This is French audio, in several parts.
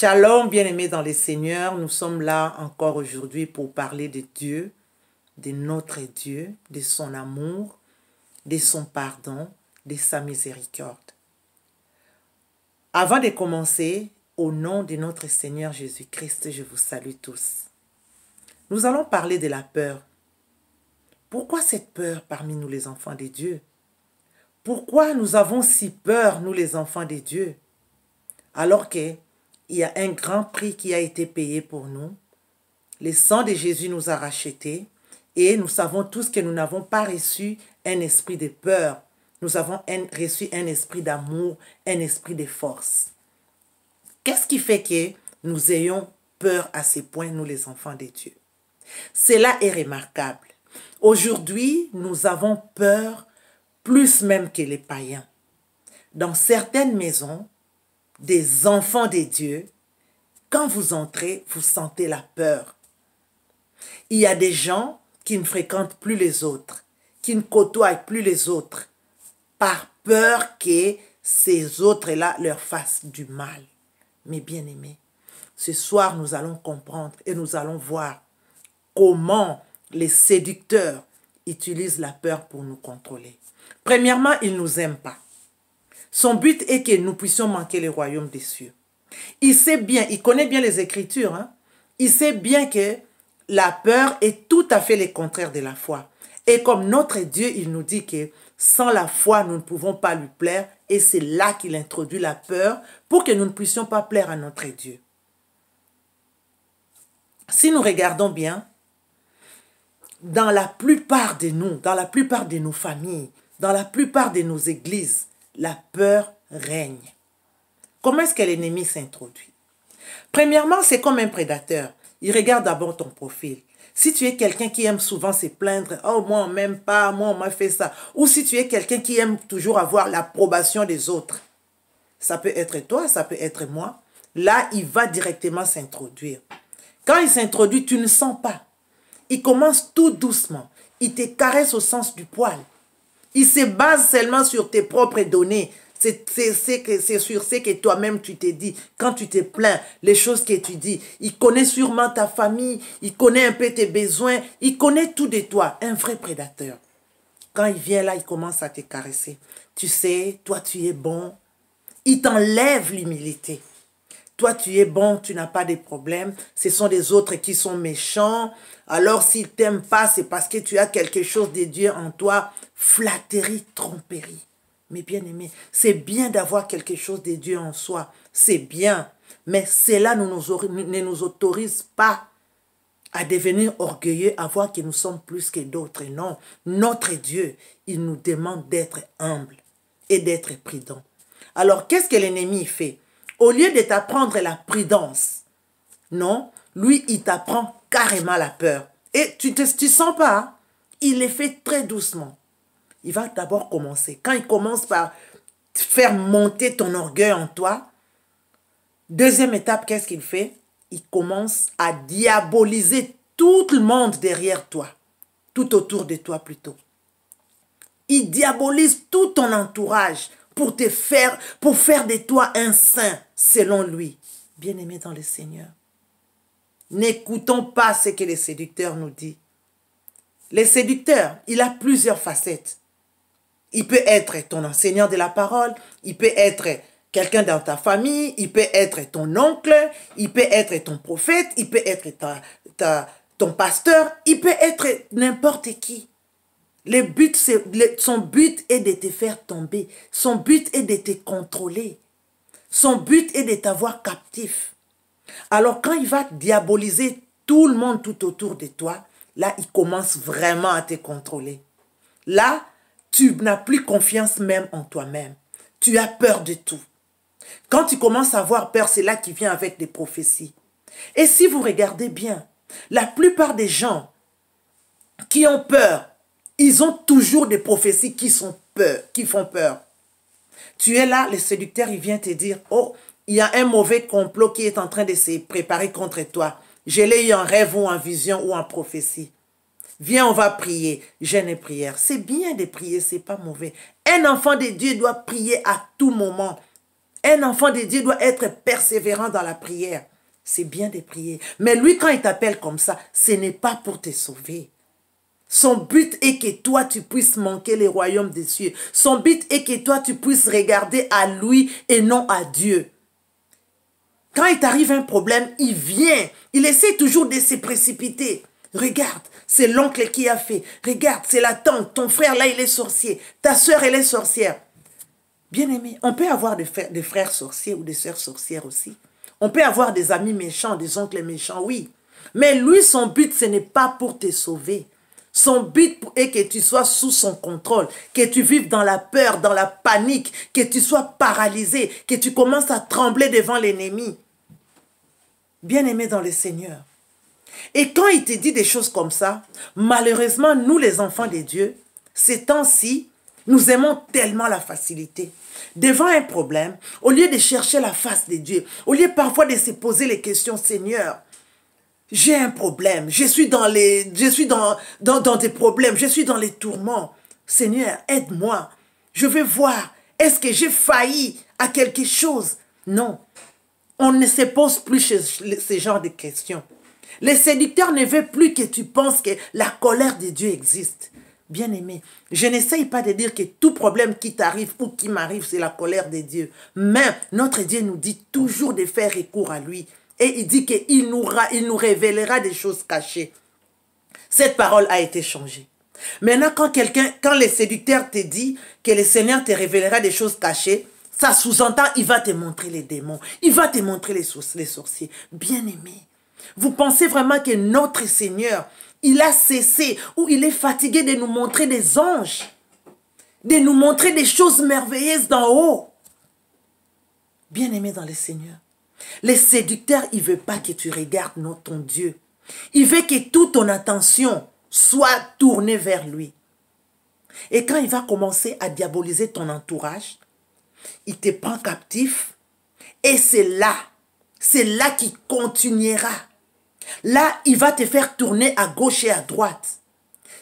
Shalom, bien-aimés dans les Seigneurs, nous sommes là encore aujourd'hui pour parler de Dieu, de notre Dieu, de son amour, de son pardon, de sa miséricorde. Avant de commencer, au nom de notre Seigneur Jésus-Christ, je vous salue tous. Nous allons parler de la peur. Pourquoi cette peur parmi nous les enfants de Dieu? Pourquoi nous avons si peur, nous les enfants de Dieu? Alors qu'il y a un grand prix qui a été payé pour nous. Le sang de Jésus nous a rachetés et nous savons tous que nous n'avons pas reçu un esprit de peur. Nous avons reçu un esprit d'amour, un esprit de force. Qu'est-ce qui fait que nous ayons peur à ce point, nous les enfants de Dieu? Cela est remarquable. Aujourd'hui, nous avons peur plus même que les païens. Dans certaines maisons, des enfants de Dieu, quand vous entrez, vous sentez la peur. Il y a des gens qui ne fréquentent plus les autres, qui ne côtoient plus les autres, par peur que ces autres-là leur fassent du mal. Mais bien aimés, ce soir, nous allons comprendre et nous allons voir comment les séducteurs utilisent la peur pour nous contrôler. Premièrement, ils ne nous aiment pas. Son but est que nous puissions manquer le royaume des cieux. Il sait bien, il connaît bien les Écritures. Il sait bien que la peur est tout à fait le contraire de la foi. Et comme notre Dieu, il nous dit que sans la foi, nous ne pouvons pas lui plaire. Et c'est là qu'il introduit la peur pour que nous ne puissions pas plaire à notre Dieu. Si nous regardons bien, dans la plupart de nous, dans la plupart de nos familles, dans la plupart de nos églises, la peur règne. Comment est-ce que l'ennemi s'introduit? Premièrement, c'est comme un prédateur. Il regarde d'abord ton profil. Si tu es quelqu'un qui aime souvent se plaindre, « Oh, moi, on ne m'aime pas, moi, on m'a fait ça. » Ou si tu es quelqu'un qui aime toujours avoir l'approbation des autres. Ça peut être toi, ça peut être moi. Là, il va directement s'introduire. Quand il s'introduit, tu ne sens pas. Il commence tout doucement. Il te caresse au sens du poil. Il se base seulement sur tes propres données. C'est sur ce que toi-même tu t'es dit. Quand tu te plains, les choses que tu dis. Il connaît sûrement ta famille. Il connaît un peu tes besoins. Il connaît tout de toi. Un vrai prédateur. Quand il vient là, il commence à te caresser. Tu sais, toi tu es bon. Il t'enlève l'humilité. Toi, tu es bon, tu n'as pas de problème. Ce sont les autres qui sont méchants. Alors, s'ils ne t'aiment pas, c'est parce que tu as quelque chose de Dieu en toi. Flatterie, tromperie. Mais bien aimé, c'est bien d'avoir quelque chose de Dieu en soi. C'est bien. Mais cela ne nous autorise pas à devenir orgueilleux, à voir que nous sommes plus que d'autres. Non, notre Dieu, il nous demande d'être humble et d'être prudent. Alors, qu'est-ce que l'ennemi fait? Au lieu de t'apprendre la prudence, non, lui, il t'apprend carrément la peur. Et tu ne sens pas, hein? Il les fait très doucement. Il va d'abord commencer. Quand il commence par faire monter ton orgueil en toi, deuxième étape, qu'est-ce qu'il fait? Il commence à diaboliser tout le monde derrière toi, tout autour de toi plutôt. Il diabolise tout ton entourage pour faire de toi un saint selon lui. Bien-aimé dans le Seigneur, n'écoutons pas ce que les séducteurs nous disent. Les séducteurs, il a plusieurs facettes. Il peut être ton enseignant de la parole, il peut être quelqu'un dans ta famille, il peut être ton oncle, il peut être ton prophète, il peut être ton pasteur, il peut être n'importe qui. Son but est de te faire tomber. Son but est de te contrôler. Son but est de t'avoir captif. Alors quand il va diaboliser tout le monde tout autour de toi, là, il commence vraiment à te contrôler. Là, tu n'as plus confiance même en toi-même. Tu as peur de tout. Quand tu commences à avoir peur, c'est là qu'il vient avec des prophéties. Et si vous regardez bien, la plupart des gens qui ont peur, ils ont toujours des prophéties qui font peur. Tu es là, le séducteur, il vient te dire, oh, il y a un mauvais complot qui est en train de se préparer contre toi. Je l'ai eu en rêve ou en vision ou en prophétie. Viens, on va prier. Jeûne et prière. C'est bien de prier, c'est pas mauvais. Un enfant de Dieu doit prier à tout moment. Un enfant de Dieu doit être persévérant dans la prière. C'est bien de prier. Mais lui, quand il t'appelle comme ça, ce n'est pas pour te sauver. Son but est que toi, tu puisses manquer les royaumes des cieux. Son but est que toi, tu puisses regarder à lui et non à Dieu. Quand il t'arrive un problème, il vient. Il essaie toujours de se précipiter. Regarde, c'est l'oncle qui a fait. Regarde, c'est la tante. Ton frère, là, il est sorcier. Ta soeur, elle est sorcière. Bien-aimé, on peut avoir des frères sorciers ou des sœurs sorcières aussi. On peut avoir des amis méchants, des oncles méchants, oui. Mais lui, son but, ce n'est pas pour te sauver. Son but est que tu sois sous son contrôle, que tu vives dans la peur, dans la panique, que tu sois paralysé, que tu commences à trembler devant l'ennemi. Bien-aimé dans le Seigneur. Et quand il te dit des choses comme ça, malheureusement, nous les enfants de Dieu, ces temps-ci, nous aimons tellement la facilité. Devant un problème, au lieu de chercher la face de Dieu, au lieu parfois de se poser les questions, Seigneur, j'ai un problème, je suis dans des problèmes, je suis dans les tourments. Seigneur, aide-moi. Je veux voir, est-ce que j'ai failli à quelque chose? Non, on ne se pose plus ce genre de questions. Les séducteurs ne veulent plus que tu penses que la colère de Dieu existe. Bien-aimé, je n'essaye pas de dire que tout problème qui t'arrive ou qui m'arrive, c'est la colère de Dieu. Mais notre Dieu nous dit toujours de faire recours à lui. Et il dit qu'il nous révélera des choses cachées. Cette parole a été changée. Maintenant, quand le séducteur te dit que le Seigneur te révélera des choses cachées, ça sous-entend, il va te montrer les démons. Il va te montrer les sorciers. Bien-aimé, vous pensez vraiment que notre Seigneur, il a cessé ou il est fatigué de nous montrer des anges, de nous montrer des choses merveilleuses d'en haut? Bien-aimé dans le Seigneur, les séducteurs, il ne veut pas que tu regardes ton Dieu. Il veut que toute ton attention soit tournée vers lui. Et quand il va commencer à diaboliser ton entourage, il te prend captif et c'est là qu'il continuera. Là, il va te faire tourner à gauche et à droite.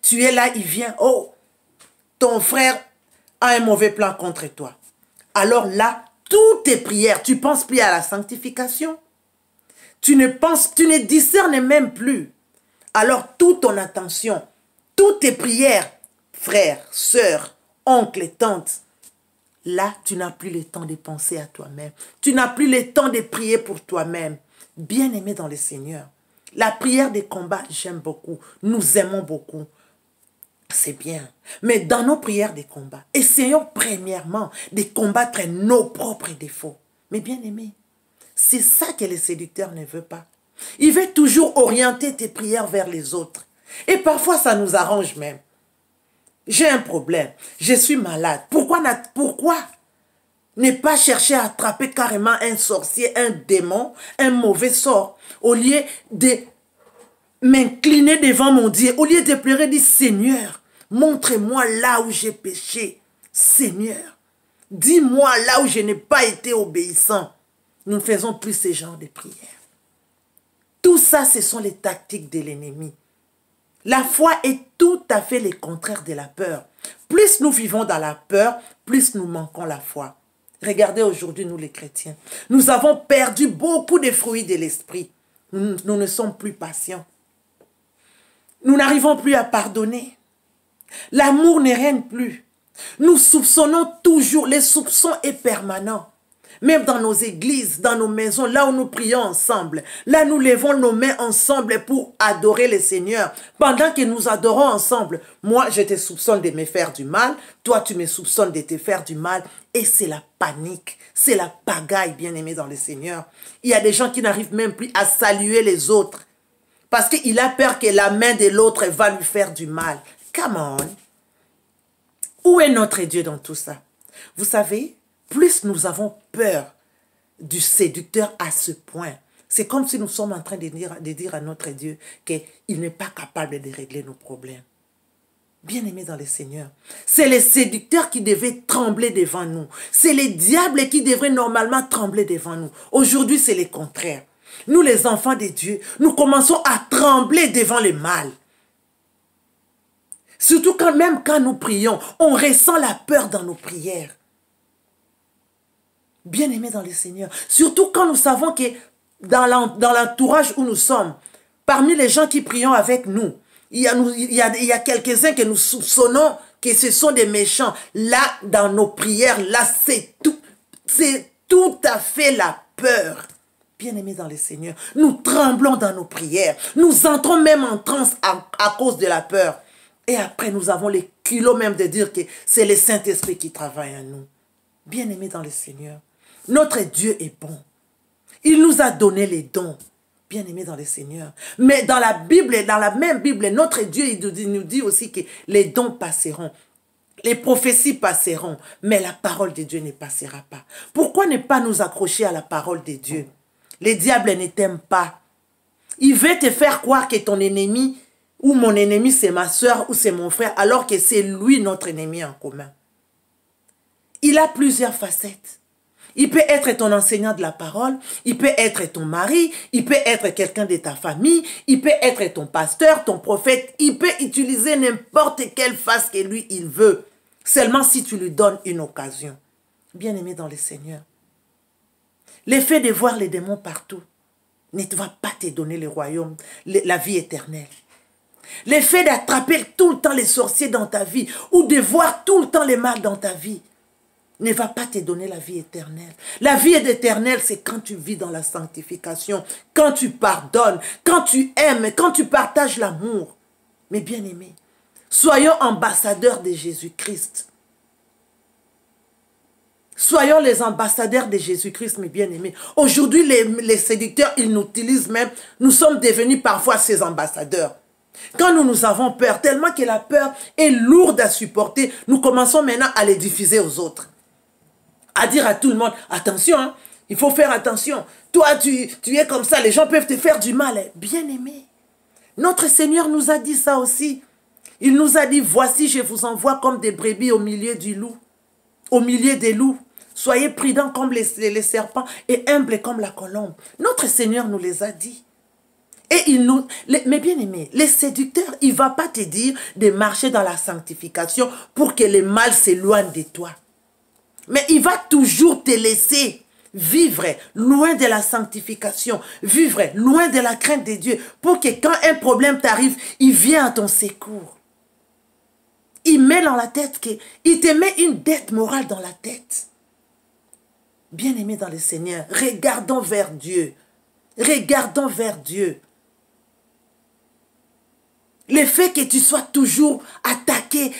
Tu es là, il vient, oh, ton frère a un mauvais plan contre toi. Alors là, toutes tes prières, tu ne penses plus à la sanctification. Tu ne discernes même plus. Alors toute ton attention, toutes tes prières, frères, sœurs, oncles, tantes, là, tu n'as plus le temps de penser à toi-même. Tu n'as plus le temps de prier pour toi-même. Bien-aimé dans le Seigneur, la prière des combats, j'aime beaucoup. Nous aimons beaucoup. C'est bien. Mais dans nos prières des combats, essayons premièrement de combattre nos propres défauts. Mais bien-aimé, c'est ça que le séducteur ne veut pas. Il veut toujours orienter tes prières vers les autres. Et parfois, ça nous arrange même. J'ai un problème. Je suis malade. Pourquoi ne pas chercher à attraper carrément un sorcier, un démon, un mauvais sort, au lieu de m'incliner devant mon Dieu, au lieu de pleurer, dire Seigneur, montre-moi là où j'ai péché. Seigneur, dis-moi là où je n'ai pas été obéissant. Nous ne faisons plus ce genre de prières. Tout ça, ce sont les tactiques de l'ennemi. La foi est tout à fait le contraire de la peur. Plus nous vivons dans la peur, plus nous manquons la foi. Regardez aujourd'hui, nous les chrétiens. Nous avons perdu beaucoup de fruits de l'esprit. Nous ne sommes plus patients. Nous n'arrivons plus à pardonner. L'amour ne règne plus. Nous soupçonnons toujours. Le soupçon est permanent. Même dans nos églises, dans nos maisons, là où nous prions ensemble, là nous levons nos mains ensemble pour adorer le Seigneur. Pendant que nous adorons ensemble, moi je te soupçonne de me faire du mal, toi tu me soupçonnes de te faire du mal. Et c'est la panique, c'est la pagaille, bien-aimé dans le Seigneur. Il y a des gens qui n'arrivent même plus à saluer les autres. Parce qu'il a peur que la main de l'autre va lui faire du mal. Come on. Où est notre Dieu dans tout ça? Vous savez, plus nous avons peur du séducteur à ce point, c'est comme si nous sommes en train de dire à notre Dieu qu'il n'est pas capable de régler nos problèmes. Bien-aimés dans le Seigneur, c'est les séducteurs qui devaient trembler devant nous. C'est les diables qui devraient normalement trembler devant nous. Aujourd'hui, c'est le contraire. Nous, les enfants de Dieu, nous commençons à trembler devant le mal. Surtout même quand nous prions, on ressent la peur dans nos prières. Bien-aimés dans le Seigneur. Surtout quand nous savons que dans l'entourage où nous sommes, parmi les gens qui prions avec nous, il y a quelques-uns que nous soupçonnons que ce sont des méchants. Là, dans nos prières, là, c'est tout à fait la peur. Bien-aimés dans le Seigneur, nous tremblons dans nos prières. Nous entrons même en transe à cause de la peur. Et après, nous avons les kilos même de dire que c'est le Saint-Esprit qui travaille en nous. Bien-aimés dans le Seigneur, notre Dieu est bon. Il nous a donné les dons. Bien-aimés dans le Seigneur. Mais dans la Bible, dans la même Bible, notre Dieu il nous dit aussi que les dons passeront. Les prophéties passeront. Mais la parole de Dieu ne passera pas. Pourquoi ne pas nous accrocher à la parole de Dieu? Les diables ne t'aiment pas. Il veut te faire croire que ton ennemi ou mon ennemi c'est ma soeur ou c'est mon frère alors que c'est lui notre ennemi en commun. Il a plusieurs facettes. Il peut être ton enseignant de la parole, il peut être ton mari, il peut être quelqu'un de ta famille, il peut être ton pasteur, ton prophète, il peut utiliser n'importe quelle face que lui il veut, seulement si tu lui donnes une occasion. Bien-aimé dans le Seigneur, l'effet de voir les démons partout ne va pas te donner le royaume, la vie éternelle. L'effet d'attraper tout le temps les sorciers dans ta vie ou de voir tout le temps les mal dans ta vie ne va pas te donner la vie éternelle. La vie éternelle, c'est quand tu vis dans la sanctification, quand tu pardonnes, quand tu aimes, quand tu partages l'amour. Mais bien aimés, soyons ambassadeurs de Jésus-Christ. Soyons les ambassadeurs de Jésus-Christ, mes bien-aimés. Aujourd'hui, les séducteurs, ils nous utilisent même. Nous sommes devenus parfois ces ambassadeurs. Quand nous avons peur, tellement que la peur est lourde à supporter, nous commençons maintenant à les diffuser aux autres. À dire à tout le monde, attention, hein, il faut faire attention. Toi, tu es comme ça, les gens peuvent te faire du mal. Bien-aimé, notre Seigneur nous a dit ça aussi. Il nous a dit, voici, je vous envoie comme des brebis au milieu du loup, au milieu des loups. Soyez prudents comme les serpents et humbles comme la colombe. Notre Seigneur nous les a dit. Et mais bien aimé, les séducteurs, il ne va pas te dire de marcher dans la sanctification pour que le mal s'éloigne de toi. Mais il va toujours te laisser vivre loin de la sanctification, vivre loin de la crainte de Dieu, pour que quand un problème t'arrive, il vient à ton secours. Il met dans la tête il te met une dette morale dans la tête. Bien-aimé dans le Seigneur, regardons vers Dieu. Regardons vers Dieu. Le fait que tu sois toujours attaqué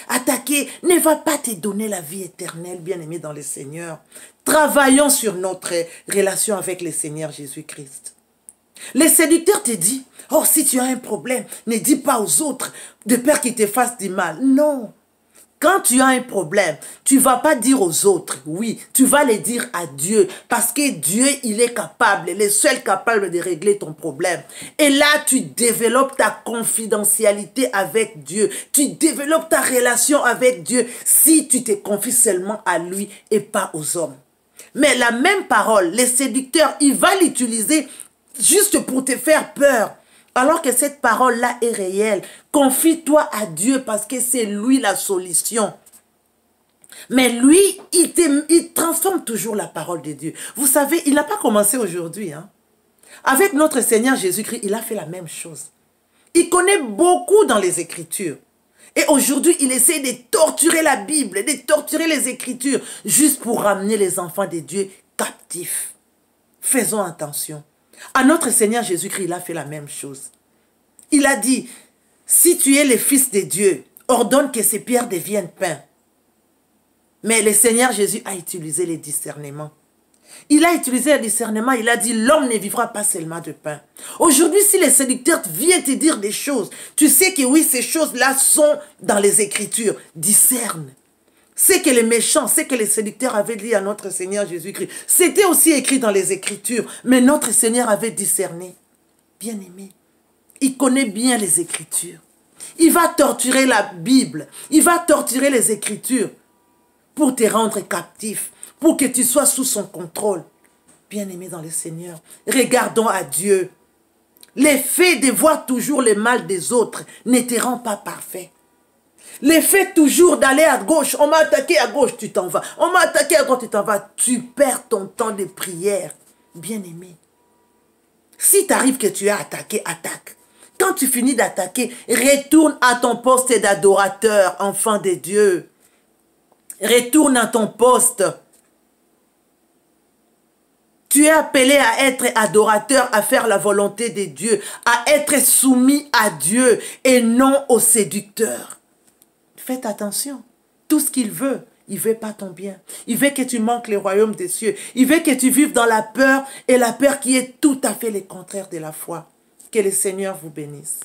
ne va pas te donner la vie éternelle, bien-aimé dans le Seigneur. Travaillons sur notre relation avec le Seigneur Jésus-Christ. Les séducteurs te disent, oh, si tu as un problème, ne dis pas aux autres de peur qu'ils te fassent du mal. Non. Quand tu as un problème, tu ne vas pas dire aux autres, oui, tu vas le dire à Dieu, parce que Dieu, il est capable, il est seul capable de régler ton problème. Et là, tu développes ta confidentialité avec Dieu, tu développes ta relation avec Dieu si tu te confies seulement à lui et pas aux hommes. Mais la même parole, les séducteurs, il va l'utiliser juste pour te faire peur. Alors que cette parole-là est réelle, confie-toi à Dieu parce que c'est lui la solution. Mais lui, il transforme toujours la parole de Dieu. Vous savez, il n'a pas commencé aujourd'hui. Hein. Avec notre Seigneur Jésus-Christ, il a fait la même chose. Il connaît beaucoup dans les Écritures. Et aujourd'hui, il essaie de torturer la Bible, de torturer les Écritures, juste pour ramener les enfants de Dieu captifs. Faisons attention. À notre Seigneur Jésus-Christ, il a fait la même chose. Il a dit, si tu es le Fils de Dieu, ordonne que ces pierres deviennent pain. Mais le Seigneur Jésus a utilisé le discernement. Il a utilisé le discernement, il a dit, l'homme ne vivra pas seulement de pain. Aujourd'hui, si les séducteurs viennent te dire des choses, tu sais que oui, ces choses-là sont dans les Écritures. Discerne. C'est que les méchants, c'est que les séducteurs avaient dit à notre Seigneur Jésus-Christ. C'était aussi écrit dans les Écritures, mais notre Seigneur avait discerné. Bien-aimé, il connaît bien les Écritures. Il va torturer la Bible, il va torturer les Écritures pour te rendre captif, pour que tu sois sous son contrôle. Bien-aimé dans le Seigneur, regardons à Dieu. L'effet de voir toujours le mal des autres ne te rend pas parfait. L'effet toujours d'aller à gauche. On m'a attaqué à gauche, tu t'en vas. On m'a attaqué à droite, tu t'en vas. Tu perds ton temps de prière. Bien-aimé. Si tu arrives que tu es attaqué, attaque. Quand tu finis d'attaquer, retourne à ton poste d'adorateur, enfant de Dieu. Retourne à ton poste. Tu es appelé à être adorateur, à faire la volonté de Dieu, à être soumis à Dieu et non au séducteur. Faites attention. Tout ce qu'il veut, il ne veut pas ton bien. Il veut que tu manques le royaume des cieux. Il veut que tu vives dans la peur et la peur qui est tout à fait le contraire de la foi. Que le Seigneur vous bénisse.